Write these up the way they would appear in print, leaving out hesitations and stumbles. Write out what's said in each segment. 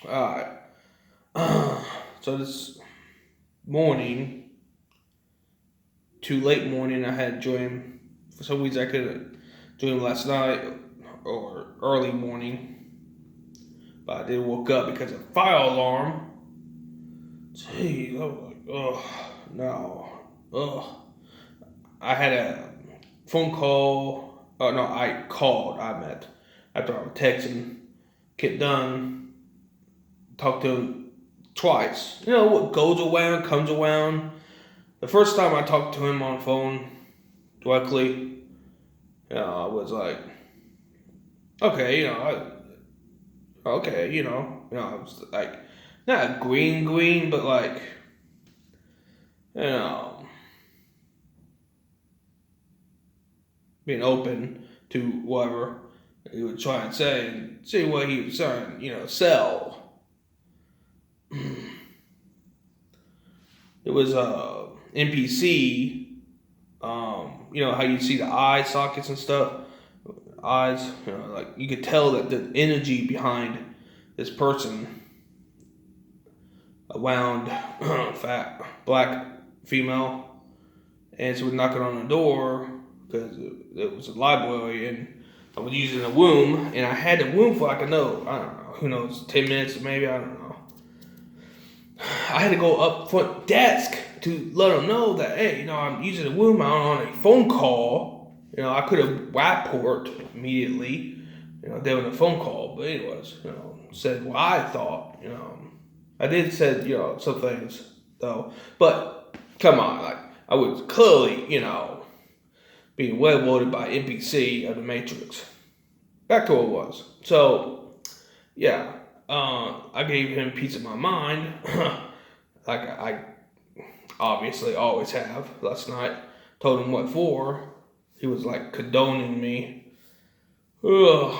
Alright. So this morning, too late morning, I had to join. For some reason, I couldn't join last night or early morning, but I did woke up because of fire alarm. Gee, I was like, oh no, ugh. I had a phone call. Oh no, I called. I met after I was texting. Get done. Talked to him twice. You know what goes around comes around. The first time I talked to him on the phone directly, I was like, okay, I was like, not green, but like, you know, being open to whatever he would try and say and see what he was trying, sell. It was NPC. How you see the eye sockets and stuff. Eyes, like you could tell that the energy behind this person around fat black female, and she was knocking on the door because it was a library, and I was using the room, and I had the room for I don't know, who knows, 10 minutes maybe, I don't know. I had to go up front desk to let them know that hey, I'm using the room. I'm on a phone call. I could have rapport immediately, during the phone call, but anyways, said what I thought. I did said some things though, but come on, like I was clearly being well voted by NPC of the Matrix. Back to what it was. So yeah, I gave him peace of my mind, like I obviously always have. Last night, told him what for. He was like condoning me. Ugh.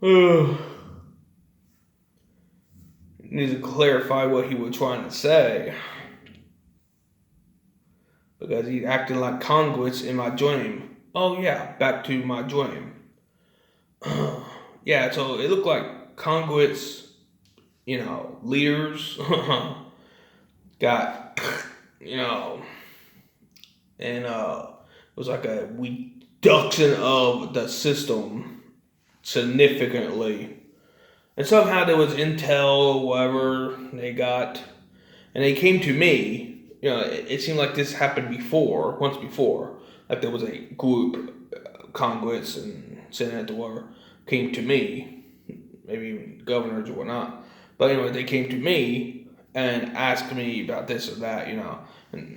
Ugh. Needs to clarify what he was trying to say. Because he acted like congress in my dream. Oh yeah, back to my dream. Yeah, so it looked like congress, leaders got, and it was like a reduction of the system significantly. And somehow there was intel or whatever they got, and they came to me. It seemed like this happened once before. Like there was a group, Congress and Senate or whatever, came to me, maybe even governors or whatnot. But anyway, they came to me and asked me about this or that, and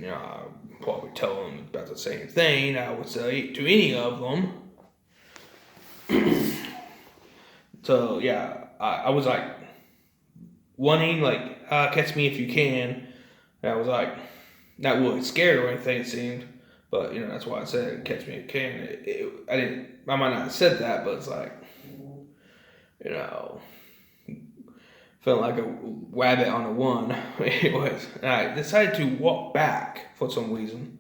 I probably tell them about the same thing I would say to any of them. So yeah, I was like wanting like catch me if you can. And I was like not really scared or anything it seemed, but that's why I said catch me if you can. I might not have said that, but it's like you know felt like a rabbit on a one. Anyways, and I decided to walk back for some reason,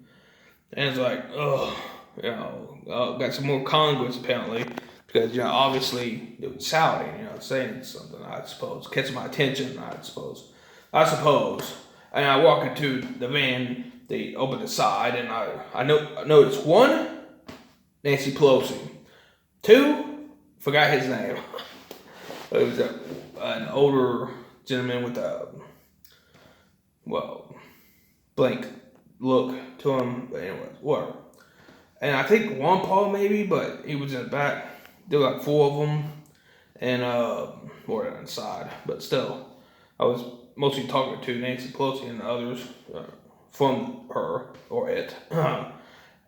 and it's like got some more Congress apparently. Because, obviously they were shouting, saying something, I suppose, catching my attention, I suppose. And I walk into the van, they open the side, and I noticed one, Nancy Pelosi. Two, forgot his name. It was an older gentleman with a, blank look to him. But anyways, whatever. And I think Juan Paul maybe, but he was in the back. There were like four of them, and more inside, but still, I was mostly talking to Nancy Pelosi and the others from her or it,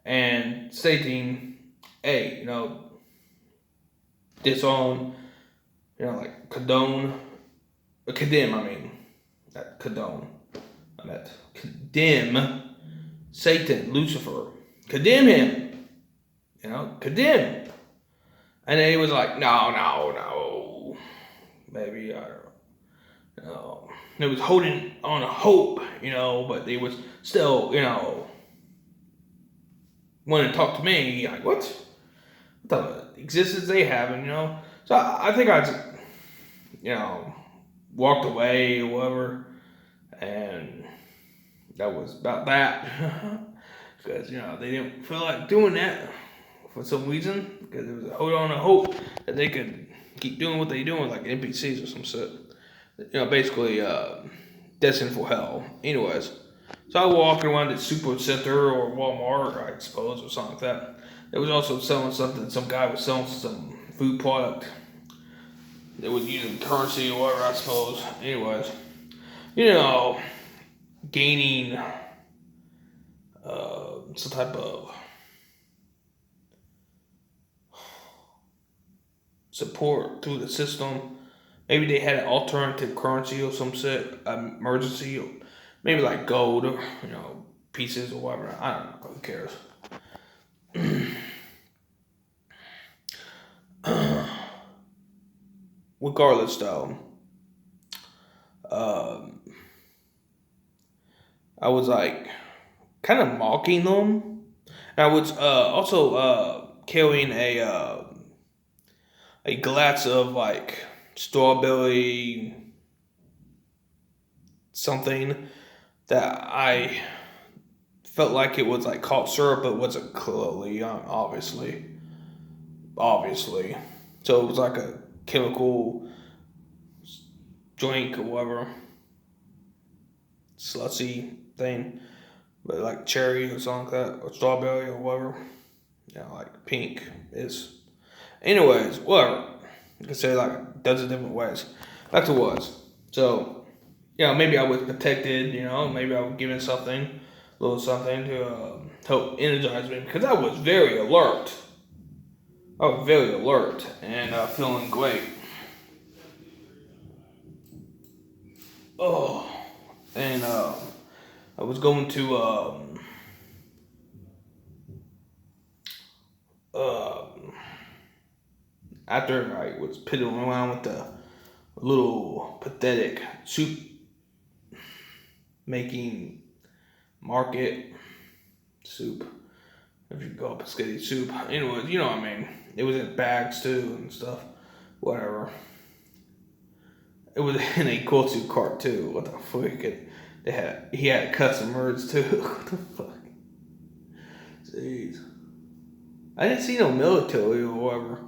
and stating, "Hey, disown, like condemn. I mean, not condone. I meant condemn Satan, Lucifer, condemn him. Condemn." And then he was like, no. Maybe, I don't know. They was holding on a hope, but they was still, wanted to talk to me. Like, what the existence they have, and So I think I just, walked away or whatever, and that was about that. Because they didn't feel like doing that for some reason. Because there was a hold on to hope that they could keep doing what they doing, like NPCs or some shit. Basically destined for hell. Anyways, so I walked around at Super Center or Walmart, I suppose, or something like that. It was also selling something. Some guy was selling some food product. They was using currency or whatever, I suppose. Anyways, gaining some type of support through the system. Maybe they had an alternative currency or some shit, emergency, or maybe like gold, or, pieces or whatever. I don't know. Who cares? Regardless, though, I was like kind of mocking them. And I was also carrying a glass of like strawberry something that I felt like it was like cough syrup, but wasn't clearly, obviously. So it was like a chemical drink or whatever, slushy thing, but like cherry or something like that, or strawberry or whatever. Like pink is. Anyways, whatever. You can say like a dozen different ways. That's what it was. So, maybe I was protected, maybe I was given something, a little something to help energize me, because I was very alert. And feeling great. Oh, and I was going to after I was piddling around with the little pathetic soup making market soup, if you call it biscotti soup. Anyways, you know what I mean. It was in bags too and stuff. Whatever. It was in a Kotu cart too. What the fuck? He had custom words too. What the fuck? Jeez. I didn't see no military or whatever.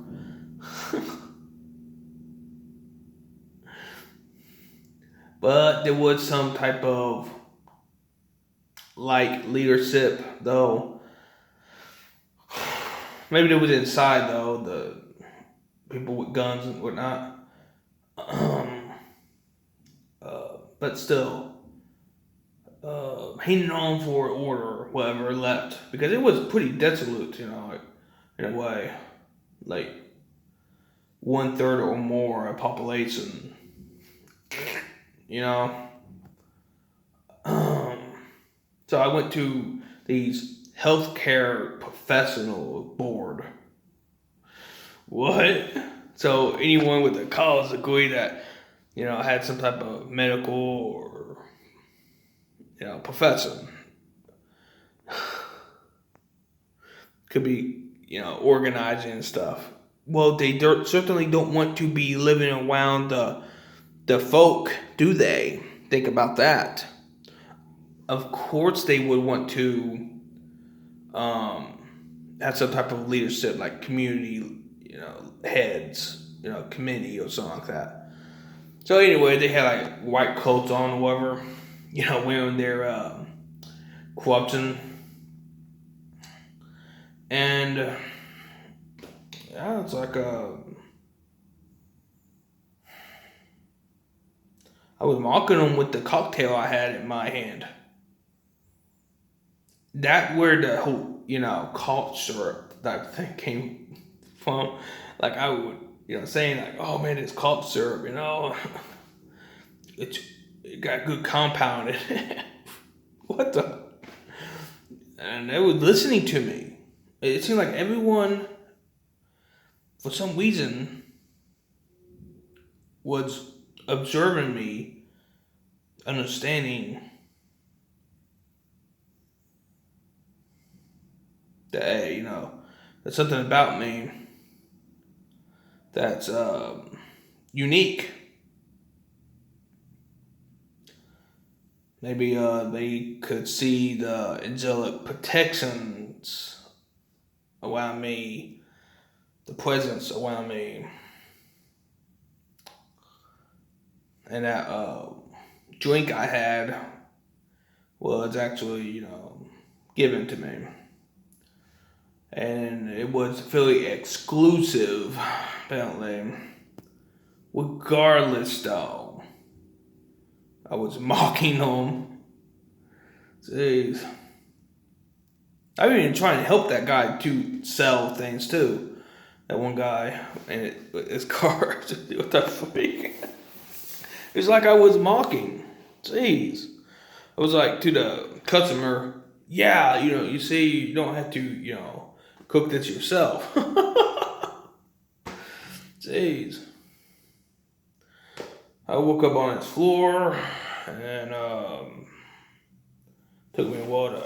But there was some type of like leadership though. Maybe it was inside though, the people with guns and whatnot. But still, hanging on for order, whatever left, because it was pretty desolate, in a way, like 1/3 or more of population, So I went to these healthcare professional board. What? So anyone with a college degree that had some type of medical or profession could be organizing and stuff. Well, they certainly don't want to be living around the folk, do they? Think about that. Of course, they would want to have some type of leadership, like community, heads, committee or something like that. So anyway, they had like white coats on or whatever, wearing their corruption. And it's like I was mocking them with the cocktail I had in my hand. That where the whole, cough syrup type thing came from. Like I would, saying like, oh man, it's cough syrup, it got good compound in it. What the? And they were listening to me. It seemed like everyone, for some reason, was observing me, understanding that, hey, there's something about me that's unique. Maybe they could see the angelic protections around me, the presence around me, and that drink I had was actually, given to me. And it was fairly exclusive, apparently. Regardless, though, I was mocking them. Jeez. I've been trying to help that guy to sell things too. That one guy and his car. What the freak? It's like I was mocking. Jeez. I was like to the customer, yeah, you see, you don't have to, cook this yourself. Jeez. I woke up on its floor and took me a while to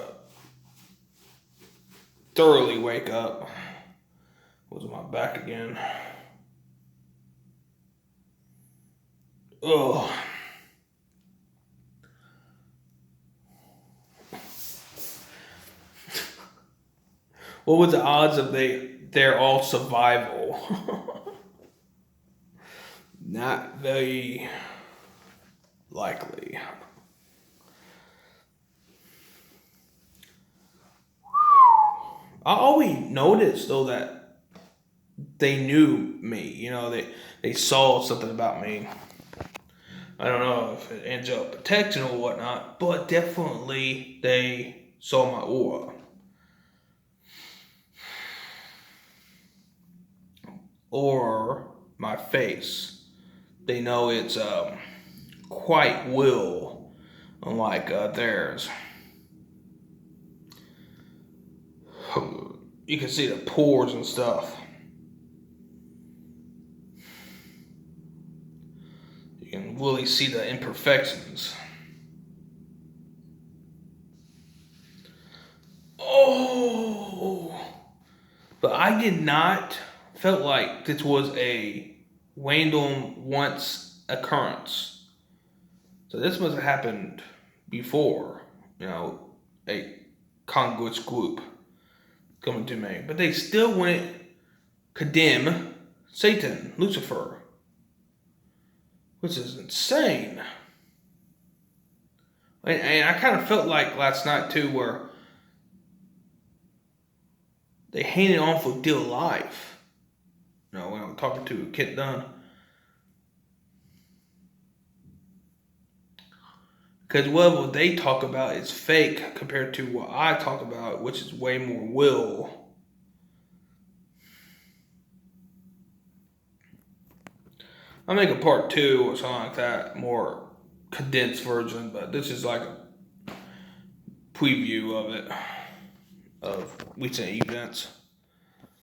thoroughly wake up. Was on my back again. Oh. What was the odds of they're all survival? Not very likely. I always noticed though that they knew me. They saw something about me. I don't know if it ends up protection or whatnot, but definitely they saw my aura. Or my face. They know it's quite will, unlike theirs. You can see the pores and stuff. You can really see the imperfections. Oh! But I did not felt like this was a random once occurrence. So this must have happened before, a congruous group coming to me. But they still wouldn't condemn Satan, Lucifer, which is insane. And I kind of felt like last night too, where they handed on for dear life. When I'm talking to Kent Dunn. Because whatever they talk about is fake compared to what I talk about, which is way more will. I'll make a part 2 or something like that, more condensed version, but this is like a preview of it, of recent events.